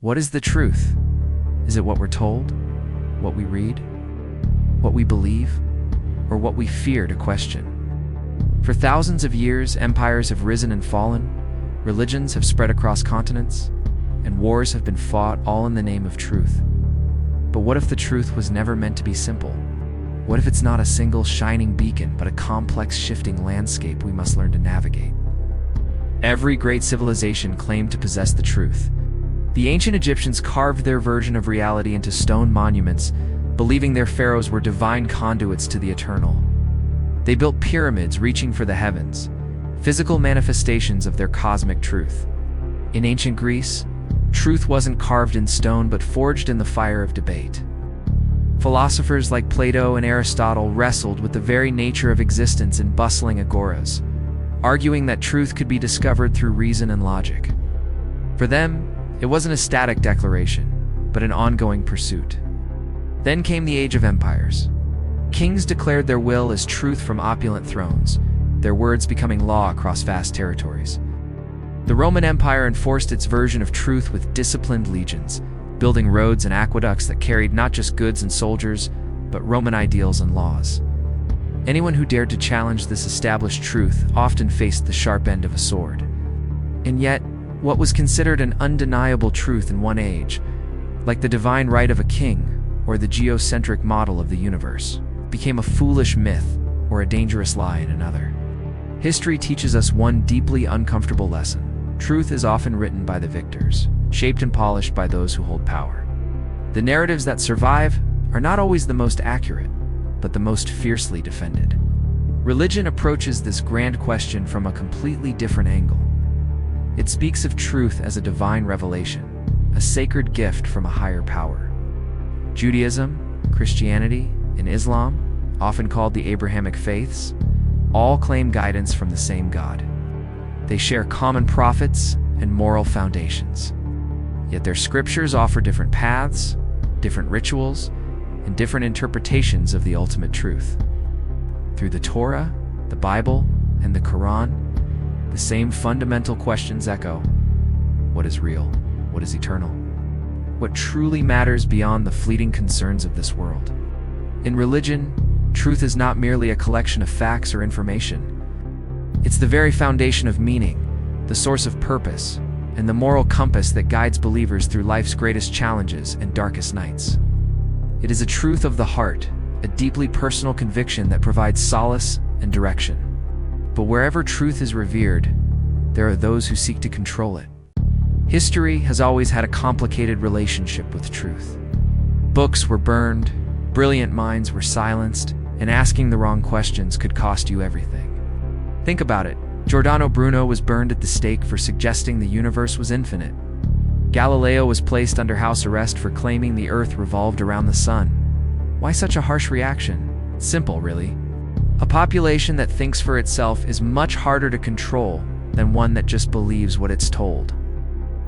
What is the truth? Is it what we're told? What we read? What we believe? Or what we fear to question? For thousands of years, empires have risen and fallen, religions have spread across continents, and wars have been fought, all in the name of truth. But what if the truth was never meant to be simple? What if it's not a single shining beacon, but a complex, shifting landscape we must learn to navigate? Every great civilization claimed to possess the truth. The ancient Egyptians carved their version of reality into stone monuments, believing their pharaohs were divine conduits to the eternal. They built pyramids reaching for the heavens, physical manifestations of their cosmic truth. In ancient Greece, truth wasn't carved in stone but forged in the fire of debate. Philosophers like Plato and Aristotle wrestled with the very nature of existence in bustling agoras, arguing that truth could be discovered through reason and logic. For them, it wasn't a static declaration, but an ongoing pursuit. Then came the age of empires. Kings declared their will as truth from opulent thrones, their words becoming law across vast territories. The Roman Empire enforced its version of truth with disciplined legions, building roads and aqueducts that carried not just goods and soldiers, but Roman ideals and laws. Anyone who dared to challenge this established truth often faced the sharp end of a sword. And yet, what was considered an undeniable truth in one age, like the divine right of a king or the geocentric model of the universe, became a foolish myth or a dangerous lie in another. History teaches us one deeply uncomfortable lesson. Truth is often written by the victors, shaped and polished by those who hold power. The narratives that survive are not always the most accurate, but the most fiercely defended. Religion approaches this grand question from a completely different angle. It speaks of truth as a divine revelation, a sacred gift from a higher power. Judaism, Christianity, and Islam, often called the Abrahamic faiths, all claim guidance from the same God. They share common prophets and moral foundations. Yet their scriptures offer different paths, different rituals, and different interpretations of the ultimate truth. Through the Torah, the Bible, and the Quran, the same fundamental questions echo. What is real? What is eternal? What truly matters beyond the fleeting concerns of this world? In religion, truth is not merely a collection of facts or information. It's the very foundation of meaning, the source of purpose, and the moral compass that guides believers through life's greatest challenges and darkest nights. It is a truth of the heart, a deeply personal conviction that provides solace and direction. But wherever truth is revered, there are those who seek to control it. History has always had a complicated relationship with truth. Books were burned, brilliant minds were silenced, and asking the wrong questions could cost you everything. Think about it. Giordano Bruno was burned at the stake for suggesting the universe was infinite. Galileo was placed under house arrest for claiming the Earth revolved around the sun. Why such a harsh reaction? Simple, really. A population that thinks for itself is much harder to control than one that just believes what it's told.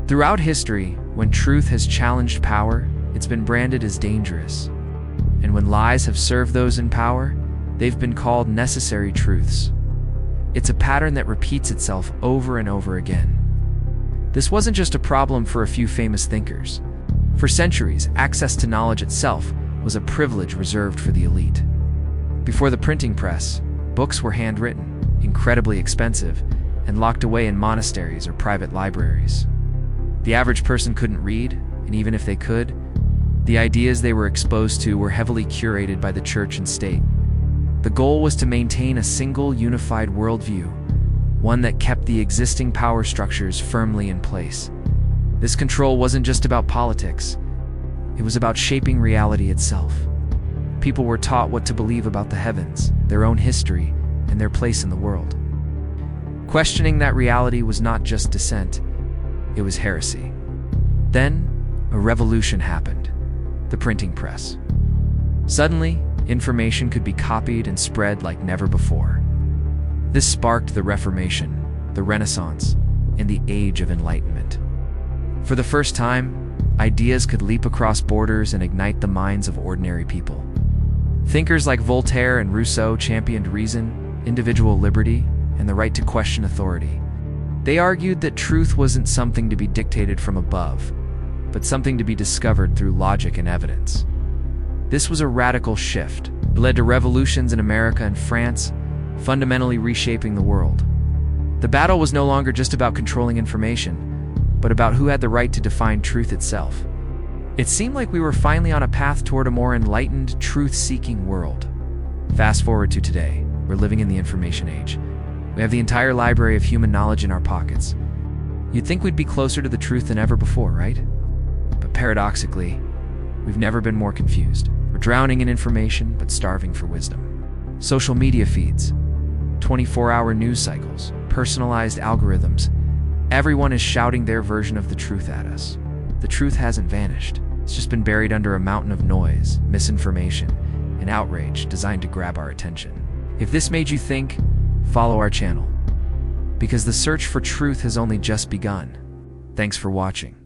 Throughout history, when truth has challenged power, it's been branded as dangerous. And when lies have served those in power, they've been called necessary truths. It's a pattern that repeats itself over and over again. This wasn't just a problem for a few famous thinkers. For centuries, access to knowledge itself was a privilege reserved for the elite. Before the printing press, books were handwritten, incredibly expensive, and locked away in monasteries or private libraries. The average person couldn't read, and even if they could, the ideas they were exposed to were heavily curated by the church and state. The goal was to maintain a single, unified worldview, one that kept the existing power structures firmly in place. This control wasn't just about politics. It was about shaping reality itself. People were taught what to believe about the heavens, their own history, and their place in the world. Questioning that reality was not just dissent, it was heresy. Then, a revolution happened: the printing press. Suddenly, information could be copied and spread like never before. This sparked the Reformation, the Renaissance, and the Age of Enlightenment. For the first time, ideas could leap across borders and ignite the minds of ordinary people. Thinkers like Voltaire and Rousseau championed reason, individual liberty, and the right to question authority. They argued that truth wasn't something to be dictated from above, but something to be discovered through logic and evidence. This was a radical shift. It led to revolutions in America and France, fundamentally reshaping the world. The battle was no longer just about controlling information, but about who had the right to define truth itself. It seemed like we were finally on a path toward a more enlightened, truth-seeking world. Fast forward to today, we're living in the information age. We have the entire library of human knowledge in our pockets. You'd think we'd be closer to the truth than ever before, right? But paradoxically, we've never been more confused. We're drowning in information, but starving for wisdom. Social media feeds, 24-hour news cycles, personalized algorithms. Everyone is shouting their version of the truth at us. The truth hasn't vanished. It's just been buried under a mountain of noise, misinformation, and outrage designed to grab our attention. If this made you think, follow our channel, because the search for truth has only just begun. Thanks for watching.